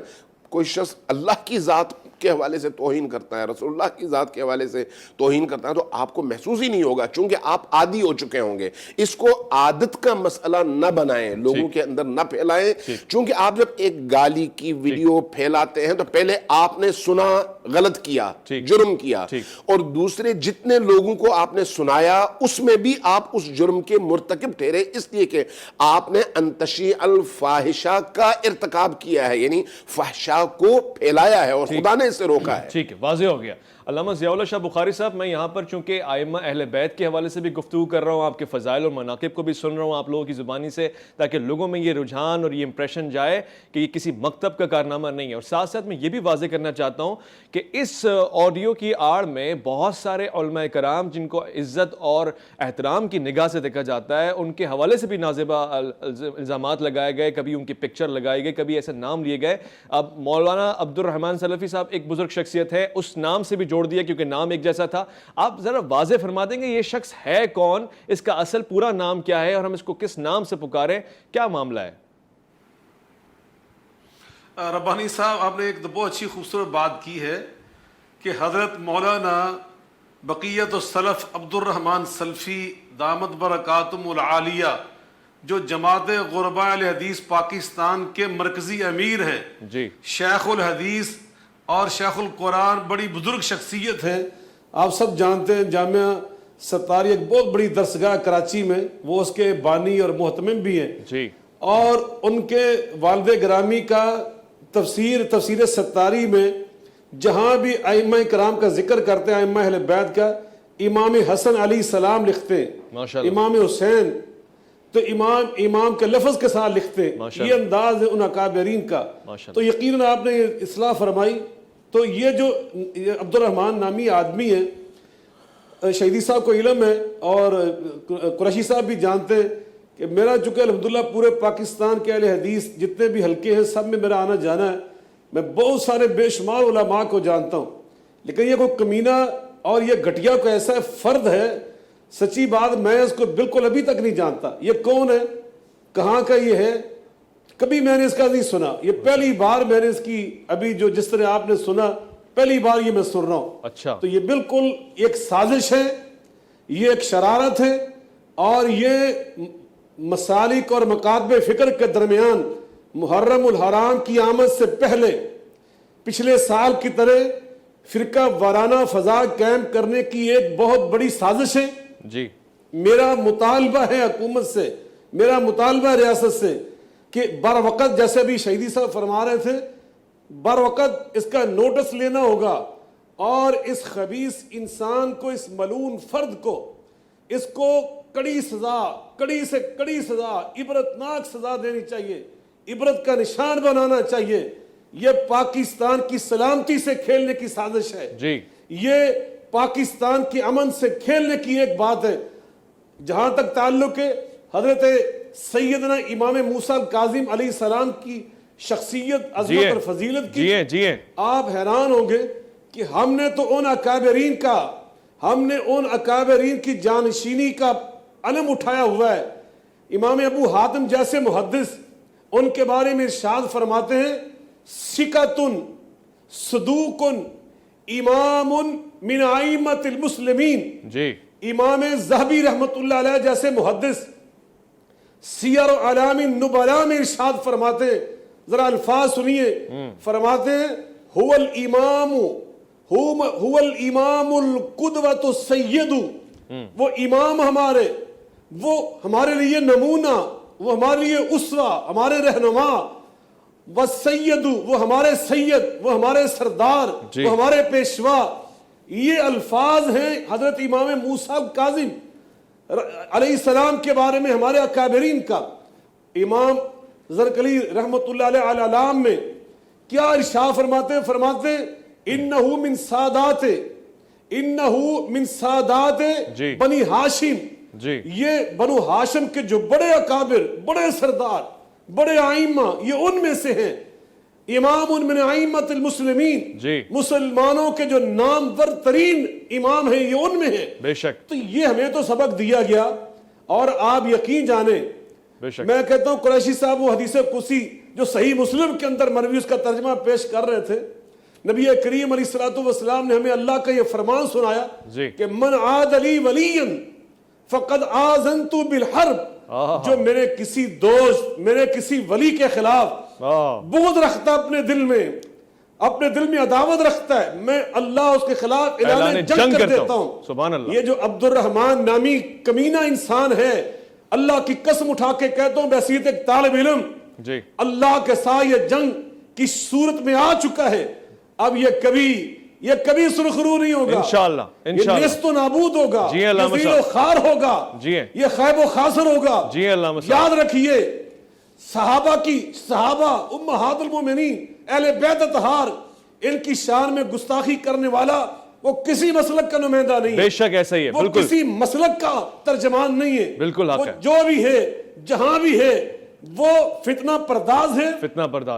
کوئی شخص اللہ کی ذات کے حوالے سے توہین کرتا ہے، رسول اللہ کی ذات کے حوالے سے توہین کرتا ہے، تو آپ کو محسوس ہی نہیں ہوگا چونکہ آپ عادی ہو چکے ہوں گے. اس کو عادت کا مسئلہ نہ بنائیں، لوگوں کے اندر نہ پھیلائیں. چونکہ آپ جب ایک گالی کی ویڈیو پھیلاتے ہیں تو پہلے آپ نے سنا، غلط کیا، جرم کیا، اور دوسرے جتنے لوگوں کو آپ نے سنایا اس میں بھی آپ اس جرم کے مرتکب ٹھہرے، اس لیے کہ آپ نے انتشی الفاحشہ کا ارتکاب کیا ہے، یعنی فحشا کو پھیلایا ہے اور خدا نے اسے روکا ہے. ٹھیک ہے، واضح ہو گیا. علامہ ضیاء اللہ شاہ بخاری صاحب، میں یہاں پر چونکہ ائمہ اہل بیت کے حوالے سے بھی گفتگو کر رہا ہوں، آپ کے فضائل اور مناقب کو بھی سن رہا ہوں آپ لوگوں کی زبانی سے، تاکہ لوگوں میں یہ رجحان اور یہ امپریشن جائے کہ یہ کسی مکتب کا کارنامہ نہیں ہے. اور ساتھ ساتھ میں یہ بھی واضح کرنا چاہتا ہوں کہ اس آڈیو کی آڑ میں بہت سارے علماء کرام جن کو عزت اور احترام کی نگاہ سے دیکھا جاتا ہے، ان کے حوالے سے بھی نازیبہ الزامات لگائے گئے، کبھی ان کی پکچر لگائی گئی، کبھی ایسے نام لیے گئے. اب مولانا عبد الرحمن سلفی صاحب ایک بزرگ شخصیت ہے، اس نام سے بھی جوڑ دیا کیونکہ نام ایک جیسا تھا. آپ ذرا واضح فرما دیں گے یہ شخص ہے کون، اس کا اصل پورا نام کیا ہے اور ہم اس کو کس نام سے پکاریں، کیا معاملہ ہے؟ ربانی صاحب، آپ نے ایک بہت اچھی خوبصورت بات کی ہے کہ حضرت مولانا بقیت السلف عبد الرحمن سلفی دامت برکاتہم العالیہ، جو جماعت غرباء اہل حدیث پاکستان کے مرکزی امیر ہیں، شیخ الحدیث اور شیخ القرآن، بڑی بزرگ شخصیت ہے. آپ سب جانتے ہیں جامعہ ستاری ایک بہت بڑی درسگاہ کراچی میں، وہ اس کے بانی اور محتمم بھی ہیں. اور ان کے والد گرامی کا تفسیر ستاری میں جہاں بھی ائمہ کرام کا ذکر کرتے ہیں، ائمہ اہل بیت کا، امام حسن علیہ السلام لکھتے ہیں، امام حسین تو امام کے لفظ کے ساتھ لکھتے ہیں. یہ انداز ہے ان اکابرین کا. تو یقیناً آپ نے اصلاح فرمائی. تو یہ جو عبد الرحمن نامی آدمی ہے، شہیدی صاحب کو علم ہے اور قریشی صاحب بھی جانتے ہیں کہ میرا چونکہ الحمدللہ پورے پاکستان کے اہل حدیث جتنے بھی حلقے ہیں سب میں میرا آنا جانا ہے. میں بہت سارے بے شمار علماء کو جانتا ہوں، لیکن یہ کوئی کمینہ اور یہ گھٹیا کو ایسا فرد ہے، سچی بات میں اس کو بالکل ابھی تک نہیں جانتا. یہ کون ہے، کہاں کا یہ ہے، کبھی میں نے اس کا نہیں سنا. یہ پہلی بار میں نے اس کی ابھی جو جس طرح آپ نے سنا، پہلی بار یہ میں سن رہا ہوں. اچھا. تو یہ بالکل ایک سازش ہے، یہ ایک شرارت ہے، اور یہ مسالک اور مکاتب فکر کے درمیان محرم الحرام کی آمد سے پہلے پچھلے سال کی طرح فرقہ وارانہ فضا قائم کرنے کی ایک بہت بڑی سازش ہے. جی میرا مطالبہ ہے حکومت سے, میرا مطالبہ ہے ریاست سے کہ بر وقت, جیسے بھی شہیدی صاحب فرما رہے تھے, بر وقت اس کا نوٹس لینا ہوگا اور اس خبیث انسان کو, اس ملعون فرد کو, اس کو کڑی سزا, کڑی سے کڑی سزا, عبرتناک سزا دینی چاہیے, عبرت کا نشان بنانا چاہیے. یہ پاکستان کی سلامتی سے کھیلنے کی سازش ہے. جی یہ پاکستان کی امن سے کھیلنے کی ایک بات ہے. جہاں تک تعلق ہے حضرت سیدنا امام موسیٰ کاظم علیہ السلام کی شخصیت, عظمت اور فضیلت کی, جی آپ حیران ہوں گے کہ ہم نے تو ان اکابرین کا, ہم نے ان اکابرین کی جانشینی کا علم اٹھایا ہوا ہے. امام ابو حاتم جیسے محدث, ان کے بارے میں ارشاد فرماتے ہیں ثقۃ صدوق امام من ائمۃ المسلمین. جی امام ذہبی رحمت اللہ علیہ جیسے محدث سیر اعلام النبلاء میں ارشاد فرماتے ہیں, ذرا الفاظ سنیے, فرماتے ہیں هو الامام القدوۃ السید, وہ امام ہمارے, وہ ہمارے لیے نمونہ, وہ ہمارے لیے اسوہ, ہمارے رہنما, والسید, وہ ہمارے سید, وہ ہمارے سردار, وہ ہمارے پیشوا. یہ الفاظ ہیں حضرت امام موسیٰ کاظم علیہ السلام کے بارے میں ہمارے اکابرین کا. امام زرکلی رحمت اللہ علیہ علام میں کیا ارشاد فرماتے ہیں, فرماتے ہیں انہو من سادات بنی ہاشم. یہ بنو ہاشم کے جو بڑے اکابر, بڑے سردار, بڑے آئمہ, یہ ان میں سے ہیں. امام من ائمۃ المسلمین, مسلمانوں کے جو نامور ترین امام ہیں, یہ ان میں ہیں. بے شک. تو یہ ہمیں تو سبق دیا گیا. اور آپ یقین جانیں, میں کہتا ہوں قریشی صاحب وہ حدیث قدسی جو صحیح مسلم کے اندر مروی, اس کا ترجمہ پیش کر رہے تھے. نبی کریم علیہ الصلوۃ والسلام نے ہمیں اللہ کا یہ فرمان سنایا کہ من عاد لی ولیا فقد آذنت بالحرب. جو میرے کسی دوست, میرے کسی ولی کے خلاف بغض رکھتا اپنے دل میں عداوت رکھتا ہے, میں اللہ اس کے خلاف اعلان جنگ کر دیتا ہوں. سبحان اللہ. یہ جو عبد الرحمن نامی کمینہ انسان ہے, اللہ کی قسم اٹھا کے کہتا ہوں بحیثیت ایک طالب علم, اللہ کے ساتھ یہ جنگ کی صورت میں آ چکا ہے. اب یہ کبھی سرخرو نہیں ہوگا, انشاءاللہ, یہ نیست و نابود ہوگا, یہ ذلیل و خوار ہوگا, یہ خیب و خاسر ہوگا. یاد رکھیے صحابہ امہات المومنین اہل بیت اطہار, ان کی شان میں گستاخی کرنے والا وہ کسی مسلک کا نمائندہ نہیں ہے. بے شک ایسا ہی ہے, وہ کسی مسلک کا ترجمان نہیں ہے. بالکل وہ جو بھی ہے, جہاں بھی ہے, وہ فتنہ پرداز ہے,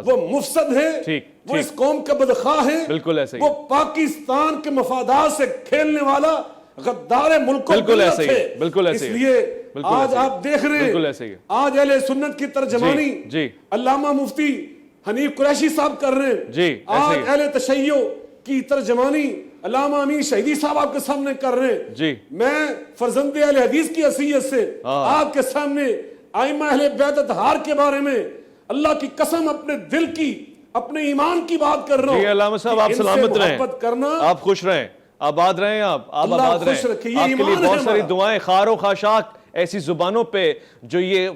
وہ مفسد ہے, وہ اس قوم کا بدخواہ ہے, بالکل ایسا ہی, وہ پاکستان کے مفادات سے کھیلنے والا غدار ملک و ملت ہے. بالکل ایسا اس لیے آج آپ دیکھ رہے ہیں آج اہل سنت کی ترجمانی علامہ مفتی حنیف قریشی صاحب کر رہے ہیں, آج اہل تشیع کی ترجمانی علامہ امین شہیدی صاحب آپ کے سامنے کر رہے ہیں. میں فرزند اہل حدیث کی حیثیت سے آپ کے سامنے ائمہ اہل بیت اطہار کے بارے میں اللہ کی قسم اپنے دل کی, اپنے ایمان کی بات کر رہا ہوں. علامہ صاحب آپ سلامت رہیں, آپ خوش رہیں, آباد رہیں, آپ آباد رہیں. آپ کے لیے بہت ساری دعائیں, خار و خاشاک ایسی زبانوں پہ جو یہ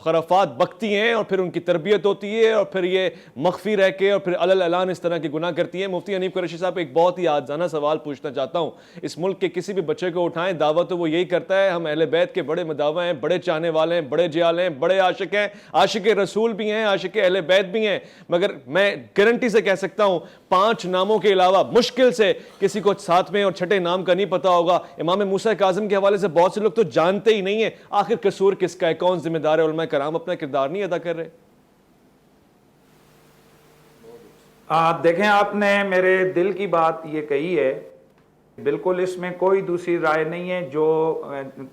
خرافات بکتی ہیں اور پھر ان کی تربیت ہوتی ہے اور پھر یہ مخفی رہ کے اور پھر علل اعلان اس طرح کے گناہ کرتی ہیں. مفتی حنیف قریشی صاحب ایک بہت ہی آجزانہ سوال پوچھنا چاہتا ہوں. اس ملک کے کسی بھی بچے کو اٹھائیں, دعوت تو وہ یہی کرتا ہے ہم اہل بیت کے بڑے مداوا ہیں, بڑے چاہنے والے ہیں, بڑے جیال ہیں, بڑے عاشق ہیں, عاشق رسول بھی ہیں, عاشق اہل بیت بھی ہیں. مگر میں گارنٹی سے کہہ سکتا ہوں 5 ناموں کے علاوہ مشکل سے کسی کو 7ویں اور 6ٹھے نام کا نہیں پتا ہوگا. امام موسیٰ کاظم کے حوالے سے بہت سے لوگ تو جانتے ہی نہیں. آخر قصور کس کا ہے, کون ذمہ دار ہے؟ علماء کرام اپنا کردار نہیں ادا کر رہے. دیکھیں آپ نے میرے دل کی بات یہ کہی ہے, بالکل اس میں کوئی دوسری رائے نہیں ہے. جو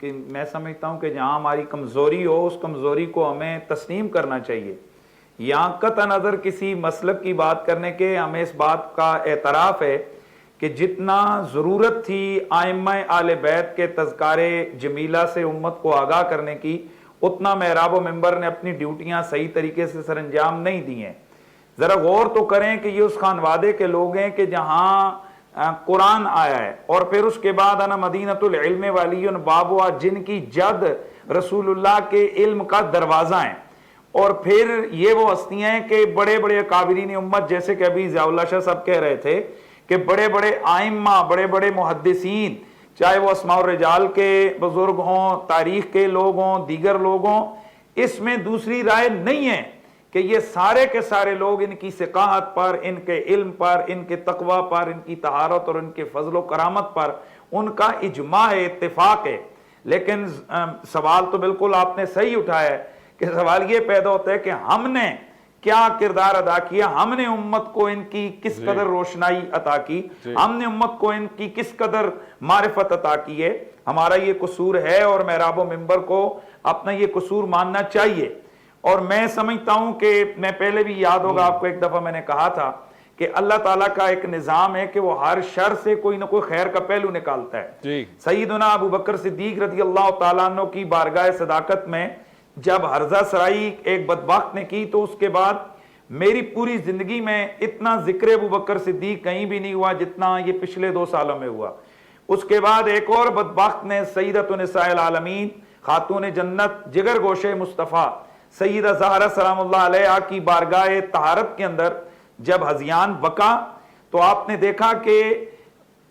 میں سمجھتا ہوں کہ جہاں ہماری کمزوری ہو اس کمزوری کو ہمیں تسلیم کرنا چاہیے. یہاں قطع نظر کسی مسلک کی بات کرنے کے ہمیں اس بات کا اعتراف ہے کہ جتنا ضرورت تھی ائمہ آل بیت کے تذکار جمیلہ سے امت کو آگاہ کرنے کی, اتنا محراب و منبر نے اپنی ڈیوٹیاں صحیح طریقے سے سر انجام نہیں دی ہیں. ذرا غور تو کریں کہ یہ اس خانوادے کے لوگ ہیں کہ جہاں قرآن آیا ہے، اور پھر اس کے بعد انا مدینۃ العلم ولی بابوا، جن کی جد رسول اللہ کے علم کا دروازہ ہیں، اور پھر یہ وہ ہستیاں ہیں کہ بڑے بڑے اکابرین امت، جیسے کہ ابھی ضیاء اللہ شاہ صاحب کہہ رہے تھے کہ بڑے بڑے آئمہ، بڑے بڑے محدثین، چاہے وہ اسماء الرجال کے بزرگ ہوں، تاریخ کے لوگ ہوں، دیگر لوگ ہوں، اس میں دوسری رائے نہیں ہے کہ یہ سارے کے سارے لوگ ان کی ثقافت پر، ان کے علم پر، ان کے تقوی پر، ان کی طہارت اور ان کے فضل و کرامت پر ان کا اجماع ہے، اتفاق ہے۔ لیکن سوال تو بالکل آپ نے صحیح اٹھایا ہے کہ سوال یہ پیدا ہوتا ہے کہ ہم نے کیا کردار ادا کیا، ہم نے امت کو ان کی کس قدر روشنائی عطا کی، ہم نے امت کو ان کی کس قدر معرفت عطا کی ہے۔ ہمارا یہ قصور ہے اور محراب و منبر کو اپنا یہ قصور ماننا چاہیے۔ اور میں سمجھتا ہوں کہ میں پہلے بھی یاد ہوگا آپ کو ایک دفعہ میں نے کہا تھا کہ اللہ تعالیٰ کا ایک نظام ہے کہ وہ ہر شر سے کوئی نہ کوئی خیر کا پہلو نکالتا ہے۔ سیدنا ابو بکر صدیق رضی اللہ تعالیٰ عنہ کی بارگاہ صداقت میں جب حرزہ سرائی ایک بدبخت نے کی تو اس کے بعد میری پوری زندگی میں اتنا ذکر ابو بکر صدیق کہیں بھی نہیں ہوا جتنا یہ پچھلے 2 سالوں میں ہوا۔ اس کے بعد ایک اور بدبخت نے سیدۃ نساء العالمین، خاتون جنت، جگر گوشے مصطفیٰ سیدہ زہرا سلام اللہ علیہا کی بارگاہ طہارت کے اندر جب ہذیان بکا تو آپ نے دیکھا کہ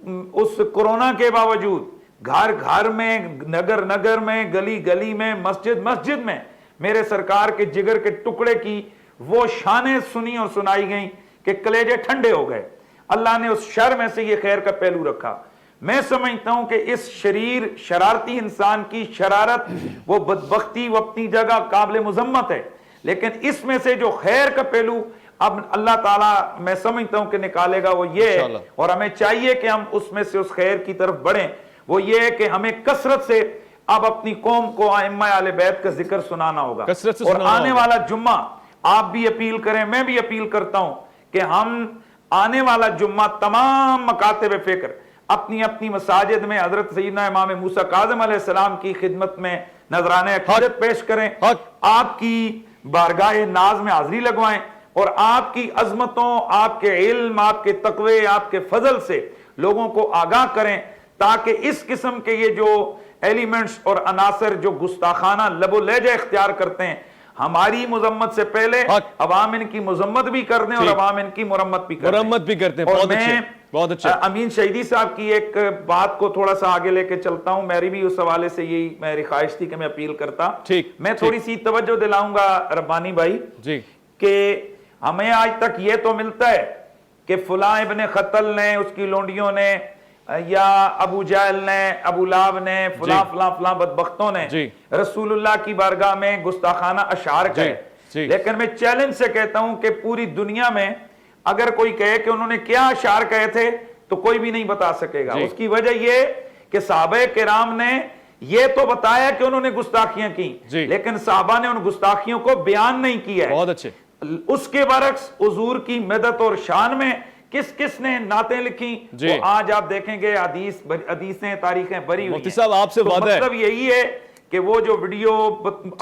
اس کورونا کے باوجود گھر گھر میں، نگر نگر میں، گلی گلی میں، مسجد مسجد میں میرے سرکار کے جگر کے ٹکڑے کی وہ شانیں سنی اور سنائی گئیں کہ کلیجے ٹھنڈے ہو گئے۔ اللہ نے اس شر میں سے یہ خیر کا پہلو رکھا۔ میں سمجھتا ہوں کہ اس شریر شرارتی انسان کی شرارت، وہ بدبختی، وہ اپنی جگہ قابل مذمت ہے، لیکن اس میں سے جو خیر کا پہلو اب اللہ تعالیٰ میں سمجھتا ہوں کہ نکالے گا وہ یہ ہے، اور ہمیں چاہیے کہ ہم اس میں سے اس خیر کی طرف بڑھیں۔ وہ یہ ہے کہ ہمیں کثرت سے اب اپنی قوم کو ائمہ اہل بیت کا ذکر سنانا ہوگا، اور آنے والا جمعہ آپ بھی اپیل کریں، میں بھی اپیل کرتا ہوں کہ ہم آنے والا جمعہ تمام مکاتب فکر اپنی اپنی مساجد میں حضرت سیدنا امام موسیٰ کاظم علیہ السلام کی خدمت میں نذرانہ عقیدت پیش کریں، آپ کی بارگاہ ناز میں حاضری لگوائیں، اور آپ کی عظمتوں، آپ کے علم، آپ کے تقوی، آپ کے فضل سے لوگوں کو آگاہ کریں، تاکہ اس قسم کے یہ جو ایلیمنٹس اور عناصر جو گستاخانہ لب و لہجہ اختیار کرتے ہیں، ہماری مذمت سے پہلے عوام ان کی مذمت بھی کرتے ہیں اور عوام ان کی مرمت بھی کرتے ہیں۔ اور میں امین شہیدی صاحب کی ایک بات کو تھوڑا سا آگے لے کے چلتا ہوں، میری بھی اس حوالے سے یہی میری خواہش تھی کہ میں اپیل کرتا۔ میں تھوڑی سی توجہ دلاؤں گا ربانی بھائی کہ ہمیں آج تک یہ تو ملتا ہے کہ فلاں ابن خطل نے، اس کی لونڈیوں نے، یا ابو جہل نے، ابو لہب نے، فلاں فلاں فلاں بدبختوں نے رسول اللہ کی بارگاہ میں گستاخانہ اشعار کہے۔ لیکن میں چیلنج سے کہتا ہوں کہ پوری دنیا میں اگر کوئی کہے کہ انہوں نے کیا اشعار کہے تھے تو کوئی بھی نہیں بتا سکے گا۔ اس کی وجہ یہ کہ صحابہ کرام نے یہ تو بتایا کہ انہوں نے گستاخیاں کی، لیکن صحابہ نے ان گستاخیوں کو بیان نہیں کیا ہے۔ بہت اچھے۔ اس کے برعکس حضور کی مدد اور شان میں کس کس نے نعتیں لکھی، وہ آج آپ دیکھیں گے حدیثیں، تاریخیں بری ہوئی ہیں۔ مفتی صاحب آپ سے وعدہ ہے، مطلب یہی ہے کہ وہ جو ویڈیو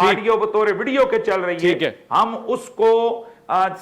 آڈیو بطور ویڈیو کے چل رہی ہے، ہم اس کو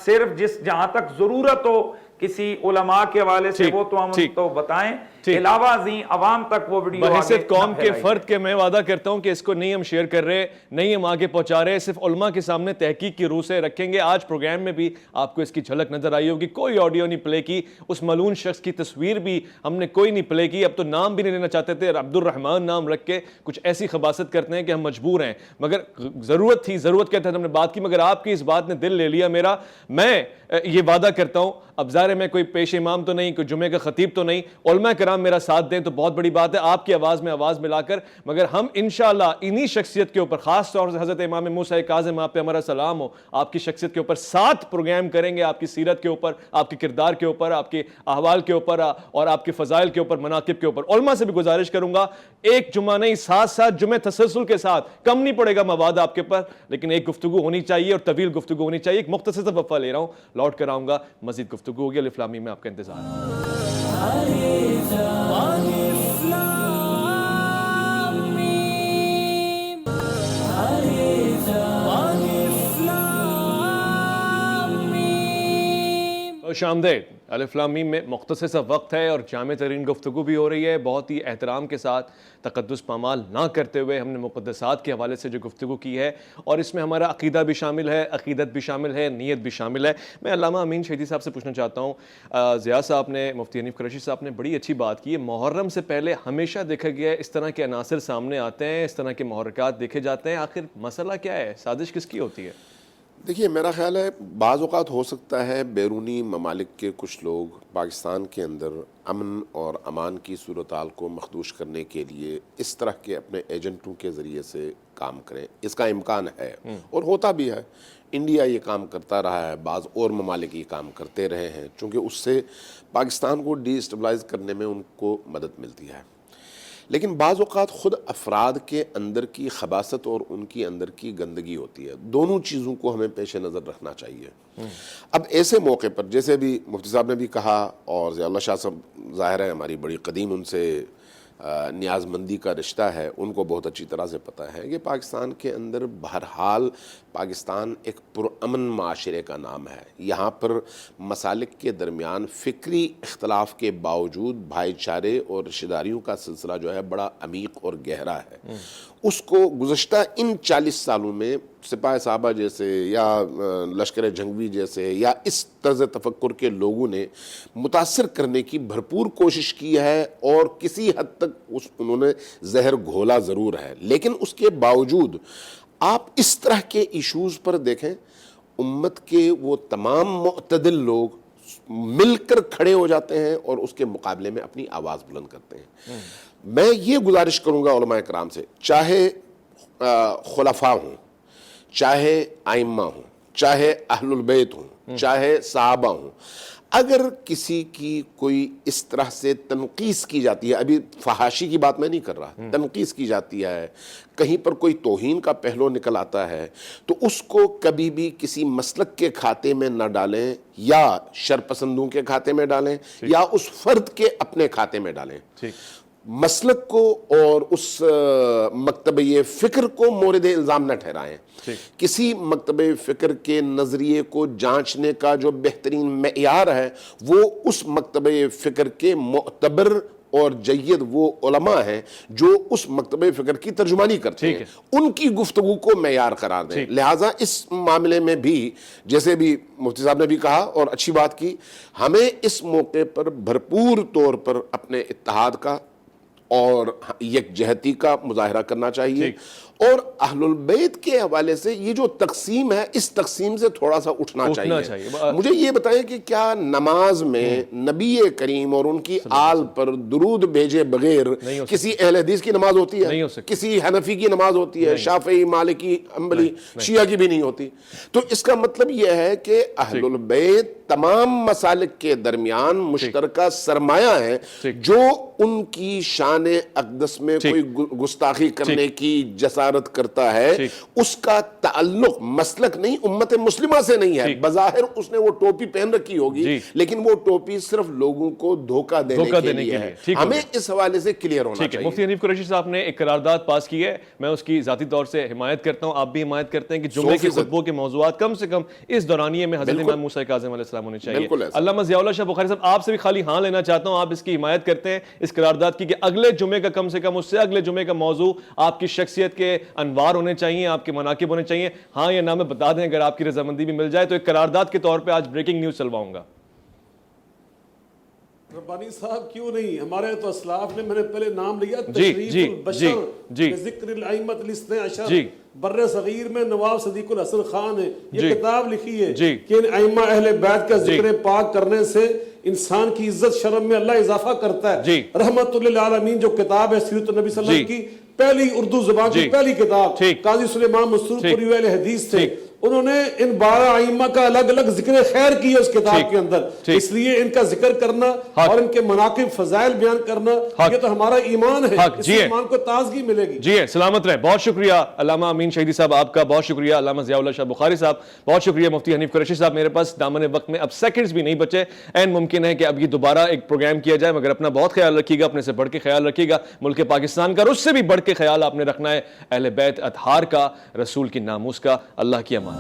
صرف جہاں تک ضرورت ہو کسی علماء کے حوالے سے وہ تو ہم تو بتائیں، علاوہ ازیں عوام تک وہ ویڈیو بحیثیت قوم کے فرد کے میں وعدہ کرتا ہوں کہ اس کو نہیں ہم شیئر کر رہے، نہیں ہم آگے پہنچا رہے، صرف علماء کے سامنے تحقیق کی روح سے رکھیں گے۔ آج پروگرام میں بھی آپ کو اس کی جھلک نظر آئی ہوگی، کوئی آڈیو نہیں پلے کی، اس ملعون شخص کی تصویر بھی ہم نے کوئی نہیں پلے کی۔ اب تو نام بھی نہیں لینا چاہتے تھے، عبد الرحمن نام رکھ کے کچھ ایسی خباثت کرتے ہیں کہ ہم مجبور ہیں، مگر ضرورت تھی، ضرورت کے تحت ہم نے بات کی، مگر آپ کی اس بات نے دل لے لیا میرا۔ میں یہ وعدہ کرتا ہوں، اب ظاہر میں کوئی پیش امام تو نہیں، کوئی جمعے کا خطیب تو نہیں، علماء کرام میرا ساتھ دیں تو بہت بڑی بات ہے، آپ کی آواز میں آواز ملا کر، مگر ہم انشاءاللہ انہی شخصیت کے اوپر، خاص طور سے حضرت امام موسیٰ کاظم آپ پہ ہمارا سلام ہو، آپ کی شخصیت کے اوپر 7 پروگرام کریں گے، آپ کی سیرت کے اوپر، آپ کے کردار کے اوپر، آپ کے احوال کے اوپر اور آپ کے فضائل کے اوپر، مناقب کے اوپر۔ علماء سے بھی گزارش کروں گا، ایک جمعہ نہیں 7 جمعے تسلسل کے ساتھ، کم نہیں پڑے گا مواد آپ کے پر، لیکن ایک گفتگو ہونی چاہیے اور طویل گفتگو ہونی چاہیے۔ ایک مختصر سا وقفہ لے رہا ہوں، لوٹ کر آؤں گا، مزید گفتگو ہوگی۔ الف لام میم میں آپ کا انتظار خوش آمدید۔ الف لام میم میں مختصر سا وقت ہے اور جامع ترین گفتگو بھی ہو رہی ہے. بہت ہی احترام کے ساتھ تقدس پامال نہ کرتے ہوئے ہم نے مقدسات کے حوالے سے جو گفتگو کی ہے اور اس میں ہمارا عقیدہ بھی شامل ہے, عقیدت بھی شامل ہے, نیت بھی شامل ہے. میں علامہ امین شہیدی صاحب سے پوچھنا چاہتا ہوں, ضیاء صاحب نے, مفتی حنیف قریشی صاحب نے بڑی اچھی بات کی ہے. محرم سے پہلے ہمیشہ دیکھا گیا ہے اس طرح کے عناصر سامنے آتے ہیں, اس طرح کے محرکات دیکھے جاتے ہیں. آخر مسئلہ کیا ہے, سازش کس کی ہوتی ہے؟ دیکھیے میرا خیال ہے بعض اوقات ہو سکتا ہے بیرونی ممالک کے کچھ لوگ پاکستان کے اندر امن اور امان کی صورتحال کو مخدوش کرنے کے لیے اس طرح کے اپنے ایجنٹوں کے ذریعے سے کام کریں. اس کا امکان ہے اور ہوتا بھی ہے. انڈیا یہ کام کرتا رہا ہے, بعض اور ممالک یہ کام کرتے رہے ہیں, چونکہ اس سے پاکستان کو ڈی اسٹیبلائز کرنے میں ان کو مدد ملتی ہے. لیکن بعض اوقات خود افراد کے اندر کی خباثت اور ان کی اندر کی گندگی ہوتی ہے. دونوں چیزوں کو ہمیں پیش نظر رکھنا چاہیے. اب ایسے موقع پر جیسے بھی مفتی صاحب نے بھی کہا اور ضیاء اللہ شاہ صاحب ظاہر ہے ہماری بڑی قدیم ان سے نیاز مندی کا رشتہ ہے, ان کو بہت اچھی طرح سے پتہ ہے کہ پاکستان کے اندر بہرحال پاکستان ایک پرامن معاشرے کا نام ہے. یہاں پر مسالک کے درمیان فکری اختلاف کے باوجود بھائی چارے اور رشتہ داریوں کا سلسلہ جو ہے بڑا عمیق اور گہرا ہے. اس کو گزشتہ ان 40 سالوں میں سپاہ صحابہ جیسے یا لشکر جنگوی جیسے یا اس طرز تفکر کے لوگوں نے متاثر کرنے کی بھرپور کوشش کی ہے اور کسی حد تک انہوں نے زہر گھولا ضرور ہے. لیکن اس کے باوجود آپ اس طرح کے ایشوز پر دیکھیں, امت کے وہ تمام معتدل لوگ مل کر کھڑے ہو جاتے ہیں اور اس کے مقابلے میں اپنی آواز بلند کرتے ہیں. میں یہ گزارش کروں گا علماء کرام سے, چاہے خلفاء ہوں, چاہے ائمہ ہوں, چاہے اہل البیت ہوں, چاہے صحابہ ہوں, اگر کسی کی کوئی اس طرح سے تنقیص کی جاتی ہے, ابھی فحاشی کی بات میں نہیں کر رہا, تنقیص کی جاتی ہے, کہیں پر کوئی توہین کا پہلو نکل آتا ہے, تو اس کو کبھی بھی کسی مسلک کے کھاتے میں نہ ڈالیں یا شرپسندوں کے کھاتے میں ڈالیں یا اس فرد کے اپنے کھاتے میں ڈالیں. مسلک کو اور اس مکتبہ فکر کو مورد الزام نہ ٹھہرائیں. کسی مکتبہ فکر کے نظریے کو جانچنے کا جو بہترین معیار ہے وہ اس مکتبہ فکر کے معتبر اور جید وہ علماء ہیں جو اس مکتبہ فکر کی ترجمانی کرتے ہیں, ان کی گفتگو کو معیار قرار دیں. لہٰذا اس معاملے میں بھی جیسے بھی مفتی صاحب نے بھی کہا اور اچھی بات کی, ہمیں اس موقع پر بھرپور طور پر اپنے اتحاد کا اور یکجہتی کا مظاہرہ کرنا چاہیے. اور اہل البیت کے حوالے سے یہ جو تقسیم ہے, اس تقسیم سے تھوڑا سا اٹھنا چاہیے. مجھے یہ بتائیں کہ کیا نماز میں نبی کریم اور ان کی آل پر درود بھیجے بغیر کسی اہل حدیث کی نماز ہوتی ہے؟ کسی حنفی کی نماز ہوتی ہے؟ شافعی, مالکی, حنبلی, شیعہ کی بھی نہیں ہوتی. تو اس کا مطلب یہ ہے کہ اہل البیت تمام مسالک کے درمیان مشترکہ سرمایہ ہے جو ان کی شان اقدس میں کوئی گستاخی کرنے کی جسارت کرتا ہے. اس کا تعلق مسلک نہیں, امت مسلمہ سے نہیں ہے. بظاہر اس نے وہ ٹوپی پہن رکھی ہوگی لیکن وہ ٹوپی صرف لوگوں کو دھوکہ دینے کے لیے ہے. ہمیں اس حوالے سے کلیئر ہونا چاہیے. مفتی حنیف قریشی صاحب نے ایک قرارداد پاس کی ہے, میں اس کی ذاتی طور سے حمایت کرتا ہوں, آپ بھی حمایت کرتے ہیں کہ جمعے کے خطبوں کے موضوعات کم سے کم اس دورانیے میں حضرت امام موسیٰ کاظم علیہ السلام ہونے چاہیے. علامہ ضیاء اللہ شاہ بخاری صاحب, آپ سے بھی خالی ہاں لینا چاہتا ہوں, آپ اس کی حمایت کرتے ہیں اس قرارداد کی کہ اگلے جمعے کا کم سے کم اس سے اگلے جمعے کا موضوع آپ کی شخصیت کے انوار ہونے چاہیے, آپ کے مناقب ہونے چاہیے؟ ہاں یا نہ میں بتا دیں, اگر آپ کی رضامندی بھی مل جائے تو ایک قرارداد کے طور پہ آج بریکنگ نیوز چلواؤں گا. ربانی صاحب کیوں نہیں, ہمارے تو اسلاف نے, میں نے پہلے نام لیا تشریف البشر ذکر الائمۃ الاثنی عشر, بر صغیر میں نواب صدیق الحسن خان نے یہ کتاب لکھی ہے کہ ان ائمہ اہل بیت کا ذکر پاک کرنے سے انسان کی عزت شرم میں اللہ اضافہ کرتا ہے. رحمت للعالمین جو کتاب ہے سیرت النبی صلی اللہ علیہ وسلم کی پہلی اردو زبان کی پہلی کتاب, قاضی سلیمان مسرور پوری اہل حدیث تھے, انہوں نے ان 12 ائمہ کا الگ الگ ذکر خیر کیا اس کتاب کے اندر. اس لیے ان کا ذکر کرنا اور ان کے مناقب فضائل بیان کرنا یہ تو ہمارا ایمان ہے, اس ایمان کو تازگی ملے گی. جی سلامت رہیں. بہت شکریہ علامہ امین شہیدی صاحب آپ کا, بہت شکریہ علامہ ضیاء اللہ شاہ بخاری صاحب, بہت شکریہ مفتی حنیف قریشی صاحب. میرے پاس دامن وقت میں اب سیکنڈز بھی نہیں بچے, این ممکن ہے کہ اب یہ دوبارہ ایک پروگرام کیا جائے, مگر اپنا بہت خیال رکھیے گا, اپنے سے بڑھ کے خیال رکھیے گا ملک پاکستان کا, اور اس سے بھی بڑھ کے خیال آپ نے رکھنا ہے اہل بیت اطہار کا, رسول کی ناموس کا. اللہ کی امان.